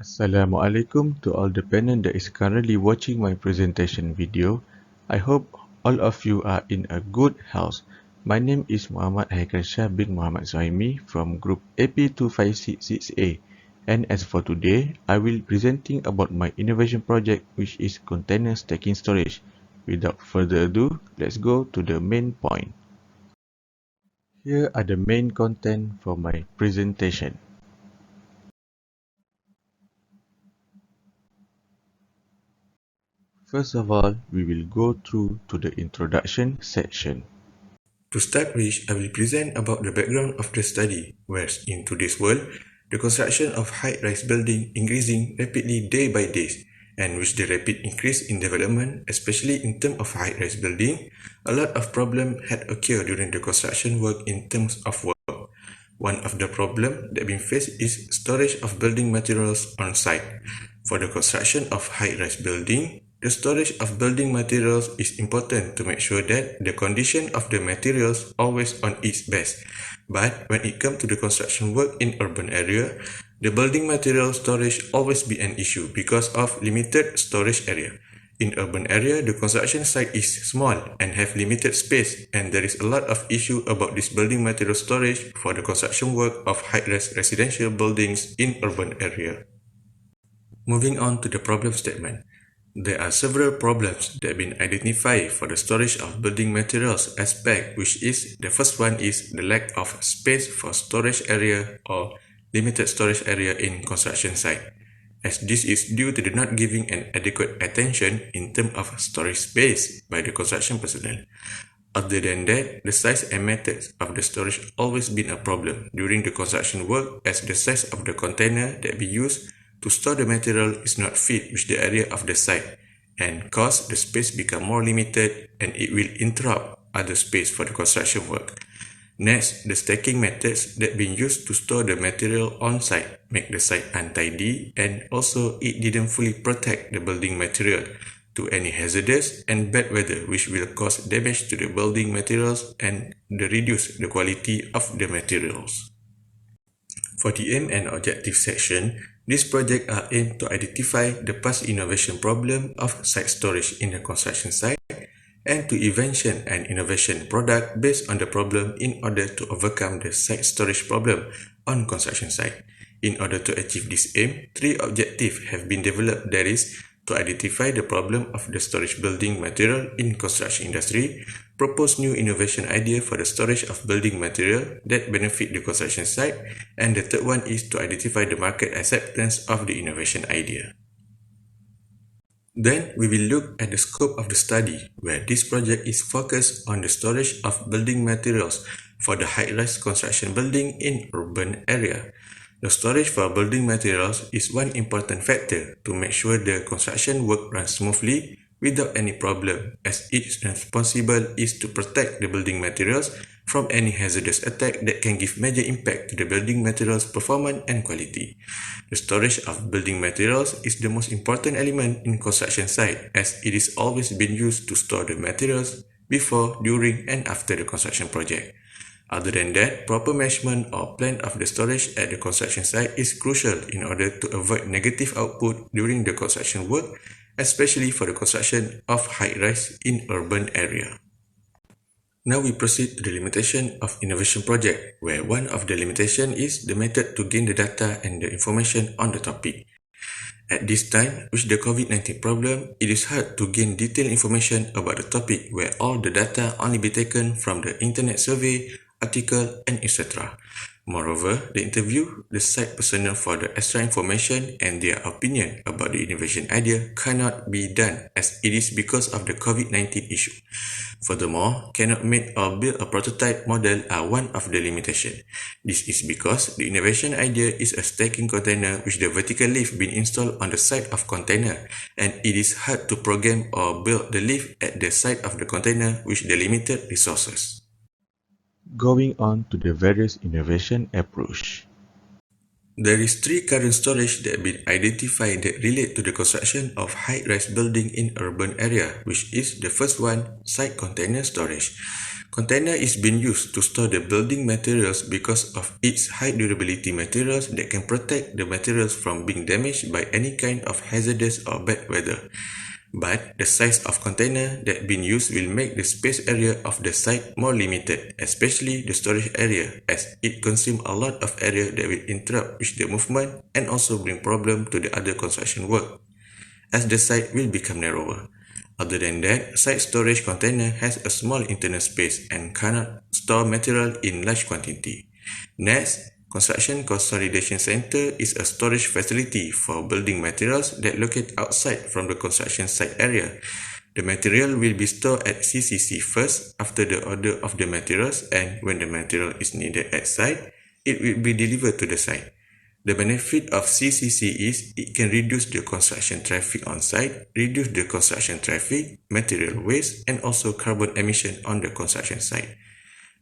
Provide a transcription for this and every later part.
Assalamualaikum to all the panel that is currently watching my presentation video. I hope all of you are in a good health. My name is Muhamad Haiqal bin Muhammad Suhaimi from group AP2566A. And as for today, I will presenting about my innovation project which is container stacking storage. Without further ado, let's go to the main point. Here are the main content for my presentation. First of all, we will go through to the introduction section. To start with, I will present about the background of the study, where in today's world, the construction of high-rise building increasing rapidly day by day, and with the rapid increase in development, especially in terms of high-rise building, a lot of problems had occurred during the construction work in terms of work. One of the problems that been faced is storage of building materials on site. For the construction of high-rise building, the storage of building materials is important to make sure that the condition of the materials always on its best. But when it comes to the construction work in urban area, the building material storage always be an issue because of limited storage area. In urban area, the construction site is small and have limited space, and there is a lot of issue about this building material storage for the construction work of high-rise residential buildings in urban area. Moving on to the problem statement. There are several problems that have been identified for the storage of building materials aspect, which is the first one is the lack of space for storage area or limited storage area in construction site, as this is due to the not giving an adequate attention in terms of storage space by the construction personnel. Other than that, the size and methods of the storage always been a problem during the construction work, as the size of the container that be used to store the material is not fit with the area of the site, and cause the space become more limited, and it will interrupt other space for the construction work. Next, the stacking methods that been used to store the material on site make the site untidy, and also it didn't fully protect the building material to any hazardous and bad weather, which will cause damage to the building materials and reduce the quality of the materials. For the aim and objective section, this project are aimed to identify the past innovation problem of site storage in the construction site and to invention an innovation product based on the problem in order to overcome the site storage problem on construction site. In order to achieve this aim, three objectives have been developed, that is, to identify the problem of the storage building material in construction industry, propose new innovation idea for the storage of building material that benefit the construction site, and the third one is to identify the market acceptance of the innovation idea. Then we will look at the scope of the study, where this project is focused on the storage of building materials for the high-rise construction building in urban area. The storage for building materials is one important factor to make sure the construction work runs smoothly without any problem, as its responsible is to protect the building materials from any hazardous attack that can give major impact to the building materials performance and quality. The storage of building materials is the most important element in construction site, as it is always been used to store the materials before, during, and after the construction project. Other than that, proper management or plan of the storage at the construction site is crucial in order to avoid negative output during the construction work, especially for the construction of high-rise in urban area. Now we proceed to the limitation of innovation project, where one of the limitation is the method to gain the data and the information on the topic. At this time, with the COVID-19 problem, it is hard to gain detailed information about the topic, where all the data only be taken from the internet survey, article, and etc. Moreover, the interview the site personnel for the extra information and their opinion about the innovation idea cannot be done, as it is because of the COVID-19 issue. Furthermore, cannot make or build a prototype model are one of the limitations. This is because the innovation idea is a stacking container with the vertical lift being installed on the side of container, and it is hard to program or build the lift at the side of the container with the limited resources. Going on to the various innovation approach. There is three current storage that have been identified that relate to the construction of high-rise building in urban area, which is the first one, site container storage. Container is being used to store the building materials because of its high durability materials that can protect the materials from being damaged by any kind of hazardous or bad weather. But the size of container that being used will make the space area of the site more limited, especially the storage area, as it consumes a lot of area that will interrupt with the movement and also bring problem to the other construction work, as the site will become narrower. Other than that, site storage container has a small internal space and cannot store material in large quantity. Next, Construction Consolidation Center is a storage facility for building materials that locate outside from the construction site area. The material will be stored at CCC first after the order of the materials, and when the material is needed at site, it will be delivered to the site. The benefit of CCC is it can reduce the construction traffic on site, reduce the construction traffic, material waste, and also carbon emission on the construction site.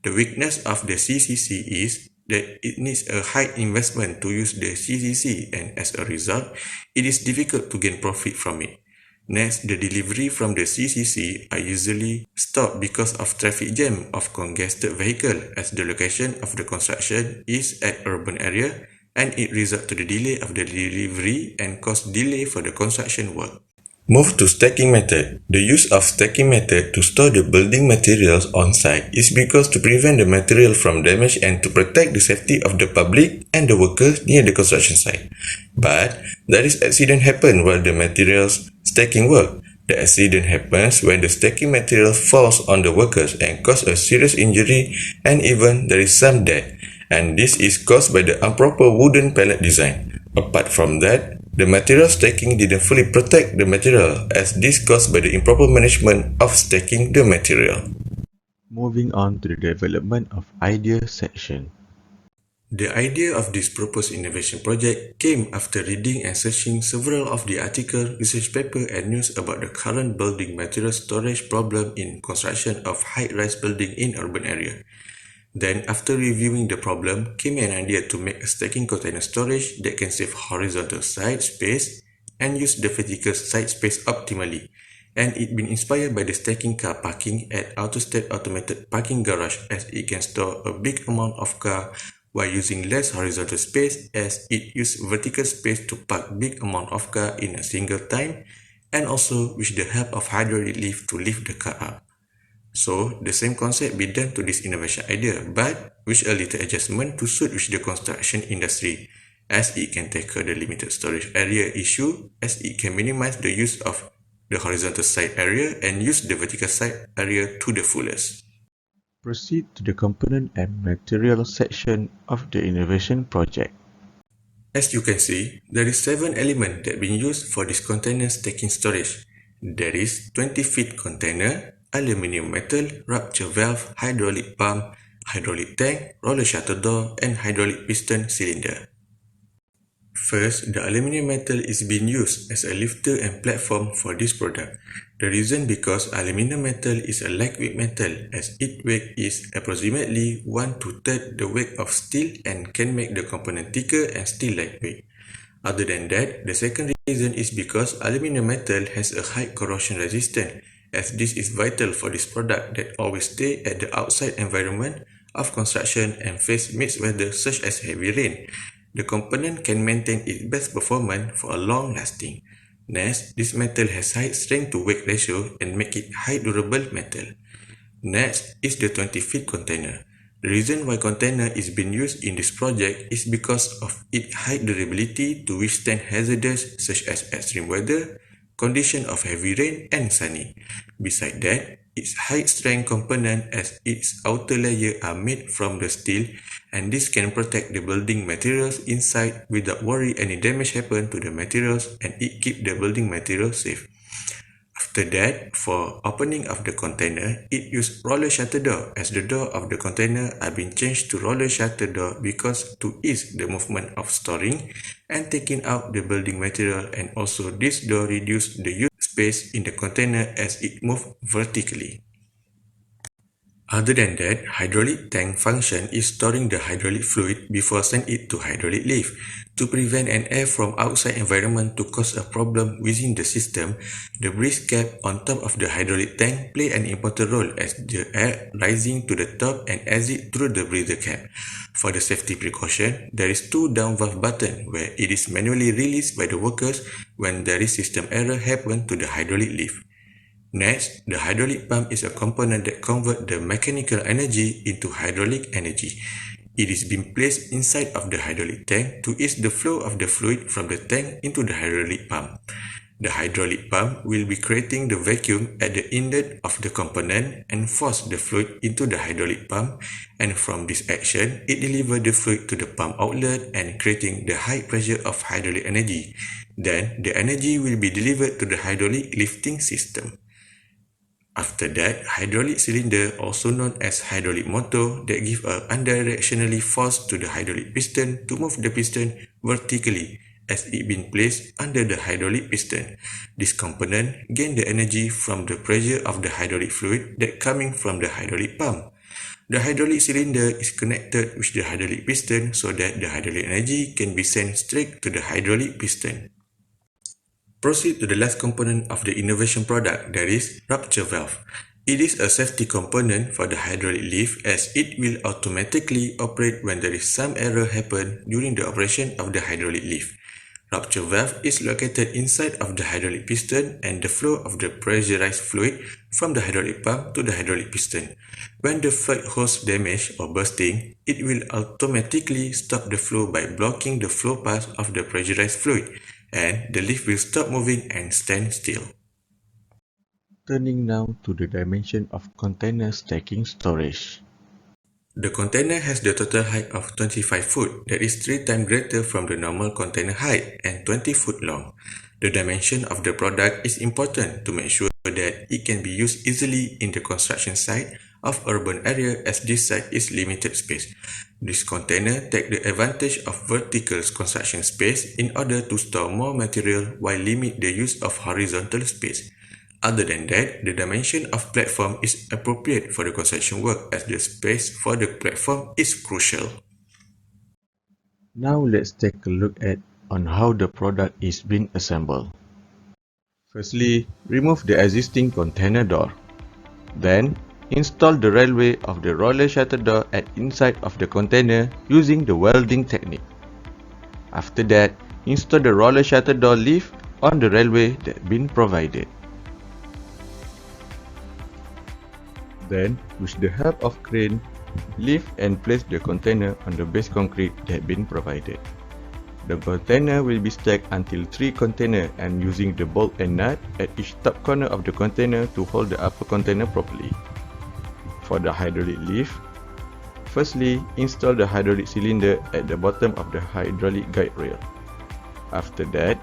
The weakness of the CCC is that it needs a high investment to use the CCC, and as a result, it is difficult to gain profit from it. Next, the delivery from the CCC are usually stopped because of traffic jam of congested vehicle, as the location of the construction is at urban area, and it results to the delay of the delivery and cause delay for the construction work. Move to stacking method. The use of stacking method to store the building materials on site is because to prevent the material from damage and to protect the safety of the public and the workers near the construction site. But there is accident happen while the materials stacking work. The accident happens when the stacking material falls on the workers and cause a serious injury, and even there is some death. And this is caused by the improper wooden pallet design. Apart from that, the material stacking didn't fully protect the material, as this caused by the improper management of stacking the material. Moving on to the development of idea section. The idea of this proposed innovation project came after reading and searching several of the articles, research paper and news about the current building material storage problem in construction of high-rise building in urban area. Then, after reviewing the problem, came an idea to make a stacking container storage that can save horizontal site space and use the vertical site space optimally. And it been inspired by the stacking car parking at AutoStat automated parking garage, as it can store a big amount of car while using less horizontal space, as it uses vertical space to park big amount of car in a single time, and also with the help of hydraulic lift to lift the car up. So, the same concept be done to this innovation idea, but with a little adjustment to suit with the construction industry, as it can tackle the limited storage area issue, as it can minimize the use of the horizontal site area and use the vertical site area to the fullest. Proceed to the component and material section of the innovation project. As you can see, there is 7 elements that being used for this container stacking storage. There is 20 feet container, aluminium metal, rupture valve, hydraulic pump, hydraulic tank, roller shutter door, and hydraulic piston cylinder. First, the aluminium metal is being used as a lifter and platform for this product. The reason because aluminium metal is a lightweight metal, as its weight is approximately 1 2/3 the weight of steel and can make the component thicker and still lightweight. Other than that, the second reason is because aluminium metal has a high corrosion resistance, as this is vital for this product that always stay at the outside environment of construction and face mixed weather such as heavy rain. The component can maintain its best performance for a long lasting. Next, this metal has high strength to weight ratio and make it high durable metal. Next is the 20 feet container. The reason why container is being used in this project is because of its high durability to withstand hazards such as extreme weather, condition of heavy rain and sunny. Besides that, its high strength component as its outer layer are made from the steel, and this can protect the building materials inside without worry any damage happen to the materials, and it keep the building materials safe. After that, for opening of the container, it use roller shutter door, as the door of the container are being changed to roller shutter door because to ease the movement of storing and taking out the building material, and also this door reduce the use space in the container as it move vertically. Other than that, hydraulic tank function is storing the hydraulic fluid before send it to hydraulic lift. To prevent an air from outside environment to cause a problem within the system, the breeze cap on top of the hydraulic tank play an important role as the air rising to the top and exit through the breather cap. For the safety precaution, there is two down valve button where it is manually released by the workers when there is system error happen to the hydraulic lift. Next, the hydraulic pump is a component that converts the mechanical energy into hydraulic energy. It is being placed inside of the hydraulic tank to ease the flow of the fluid from the tank into the hydraulic pump. The hydraulic pump will be creating the vacuum at the inlet of the component and force the fluid into the hydraulic pump, and from this action, it delivers the fluid to the pump outlet and creating the high pressure of hydraulic energy. Then, the energy will be delivered to the hydraulic lifting system. After that, hydraulic cylinder, also known as hydraulic motor, that give a unidirectionally force to the hydraulic piston to move the piston vertically as it been placed under the hydraulic piston. This component gain the energy from the pressure of the hydraulic fluid that coming from the hydraulic pump. The hydraulic cylinder is connected with the hydraulic piston so that the hydraulic energy can be sent straight to the hydraulic piston. Proceed to the last component of the innovation product, that is rupture valve. It is a safety component for the hydraulic lift as it will automatically operate when there is some error happen during the operation of the hydraulic lift. Rupture valve is located inside of the hydraulic piston and the flow of the pressurized fluid from the hydraulic pump to the hydraulic piston. When the fluid hose damaged or bursting, it will automatically stop the flow by blocking the flow path of the pressurized fluid, and the lift will stop moving and stand still. Turning now to the dimension of container stacking storage. The container has the total height of 25 foot, that is 3 times greater from the normal container height and 20 foot long. The dimension of the product is important to make sure that it can be used easily in the construction site of urban area as this site is limited space. This container takes the advantage of vertical construction space in order to store more material while limit the use of horizontal space. Other than that, the dimension of platform is appropriate for the construction work as the space for the platform is crucial. Now let's take a look at on how the product is being assembled. Firstly, remove the existing container door. Then, install the railway of the roller shutter door at inside of the container using the welding technique. After that, install the roller shutter door lift on the railway that been provided. Then, with the help of crane, lift and place the container on the base concrete that been provided. The container will be stacked until 3 containers and using the bolt and nut at each top corner of the container to hold the upper container properly. For the hydraulic lift, firstly, install the hydraulic cylinder at the bottom of the hydraulic guide rail. After that,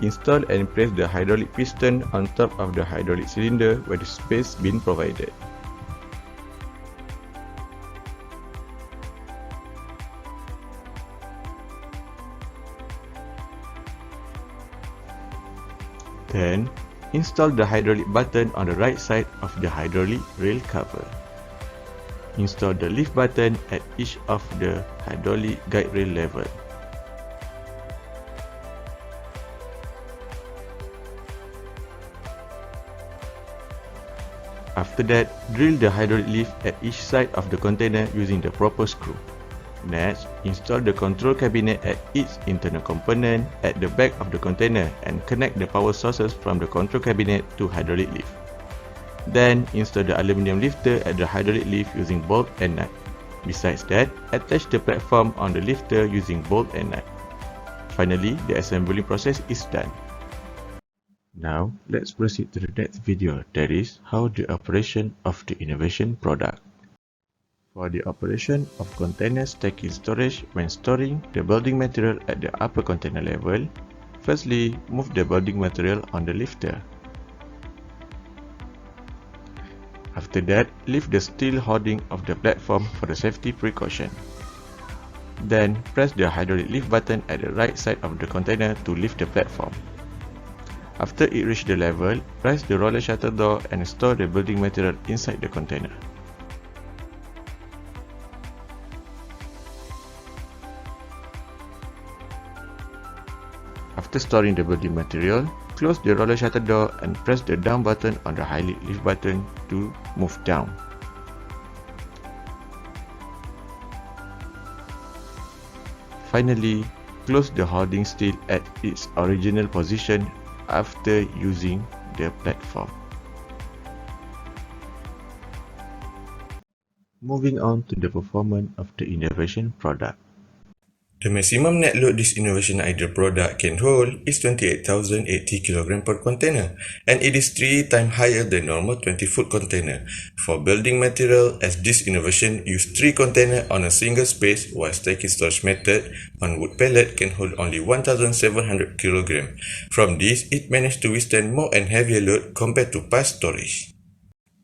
install and place the hydraulic piston on top of the hydraulic cylinder where the space been provided. Then, install the hydraulic button on the right side of the hydraulic rail cover. Install the lift button at each of the hydraulic guide rail level. After that, drill the hydraulic lift at each side of the container using the proper screw. Next, install the control cabinet at each internal component at the back of the container and connect the power sources from the control cabinet to hydraulic lift. Then, install the aluminium lifter at the hydraulic lift using bolt and nut. Besides that, attach the platform on the lifter using bolt and nut. Finally, the assembly process is done. Now, let's proceed to the next video, that is, how the operation of the innovation product. For the operation of container stacking storage when storing the building material at the upper container level, firstly, move the building material on the lifter. After that, lift the steel hoarding of the platform for the safety precaution. Then, press the hydraulic lift button at the right side of the container to lift the platform. After it reaches the level, press the roller shutter door and store the building material inside the container. After storing the building material, close the roller shutter door and press the down button on the highlight lift button to move down. Finally, close the holding steel at its original position after using the platform. Moving on to the performance of the innovation product. The maximum net load this innovation idea product can hold is 28,080 kg per container, and it is 3 times higher than normal 20-foot container. For building material, as this innovation use 3 containers on a single space, while stacking storage method on wood pallet can hold only 1,700 kg. From this, it managed to withstand more and heavier load compared to past storage.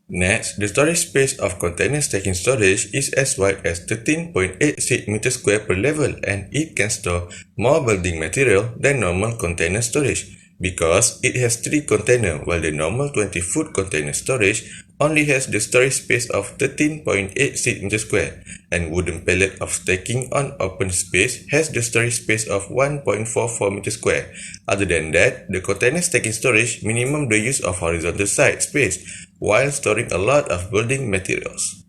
Next, the storage space of container stacking storage is as wide as 13.86 m² per level, and it can store more building material than normal container storage because it has 3 containers, while the normal 20-foot container storage only has the storage space of 13.86 m², and wooden pallet of stacking on open space has the storage space of 1.44 m². Other than that, the container stacking storage minimum the use of horizontal side space while storing a lot of building materials.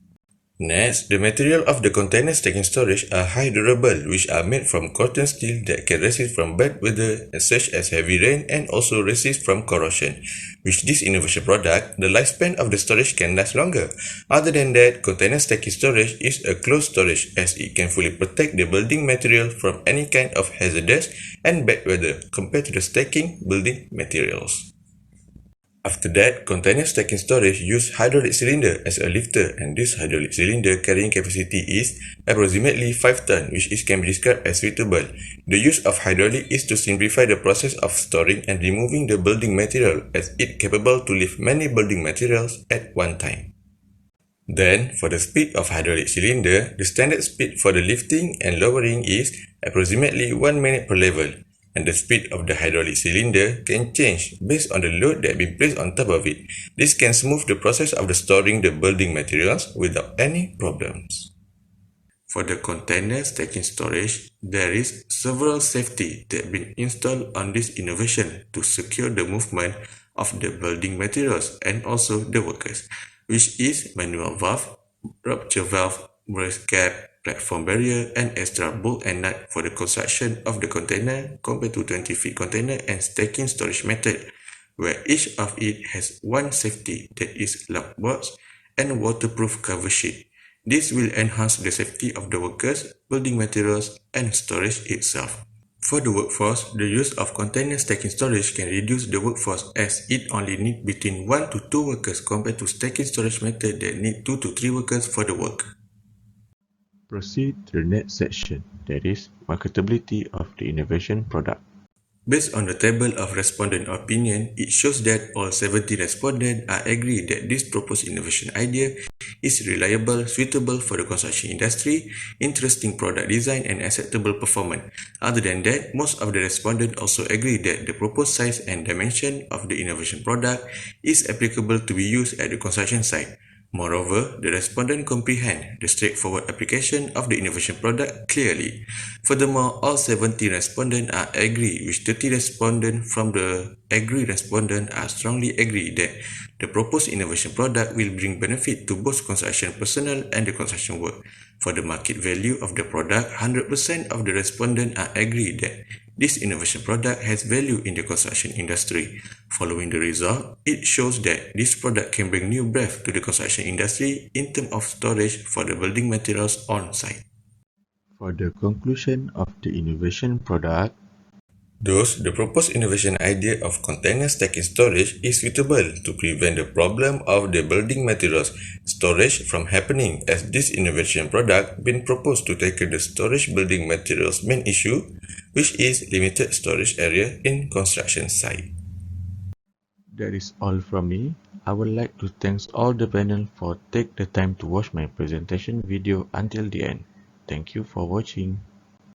Next, the material of the container stacking storage are high durable, which are made from cotton steel that can resist from bad weather such as heavy rain and also resist from corrosion. With this innovation product, the lifespan of the storage can last longer. Other than that, container stacking storage is a closed storage as it can fully protect the building material from any kind of hazardous and bad weather compared to the stacking building materials. After that, container stacking storage use hydraulic cylinder as a lifter, and this hydraulic cylinder carrying capacity is approximately 5 tons, which can be described as suitable. The use of hydraulic is to simplify the process of storing and removing the building material, as it capable to lift many building materials at one time. Then, for the speed of hydraulic cylinder, the standard speed for the lifting and lowering is approximately 1 minute per level, and the speed of the hydraulic cylinder can change based on the load that been placed on top of it. This can smooth the process of the storing the building materials without any problems. For the container stacking storage, there is several safety that been installed on this innovation to secure the movement of the building materials and also the workers, which is manual valve, rupture valve, brace cap, platform barrier, and extra bolt and nut for the construction of the container compared to 20-feet container and stacking storage method, where each of it has one safety that is lock box and waterproof cover sheet. This will enhance the safety of the workers, building materials, and storage itself. For the workforce, the use of container stacking storage can reduce the workforce as it only needs between 1 to 2 workers compared to stacking storage method that need 2 to 3 workers for the work. Proceed to the next section, that is, marketability of the innovation product. Based on the table of respondent opinion, it shows that all 70 respondents are agree that this proposed innovation idea is reliable, suitable for the construction industry, interesting product design, and acceptable performance. Other than that, most of the respondents also agree that the proposed size and dimension of the innovation product is applicable to be used at the construction site. Moreover, the respondent comprehend the straightforward application of the innovation product clearly. Furthermore, all 70 respondents are agree, with 30 respondents from the agree respondent are strongly agree that the proposed innovation product will bring benefit to both construction personnel and the construction work. For the market value of the product, 100% of the respondents are agree that this innovation product has value in the construction industry. Following the result, it shows that this product can bring new breath to the construction industry in terms of storage for the building materials on site. For the conclusion of the innovation product, Thus, the proposed innovation idea of container stacking storage is suitable to prevent the problem of the building materials storage from happening, as this innovation product been proposed to tackle the storage building materials main issue, which is limited storage area in construction site. that is all from me. I would like to thank all the panel for take the time to watch my presentation video until the end. Thank you for watching.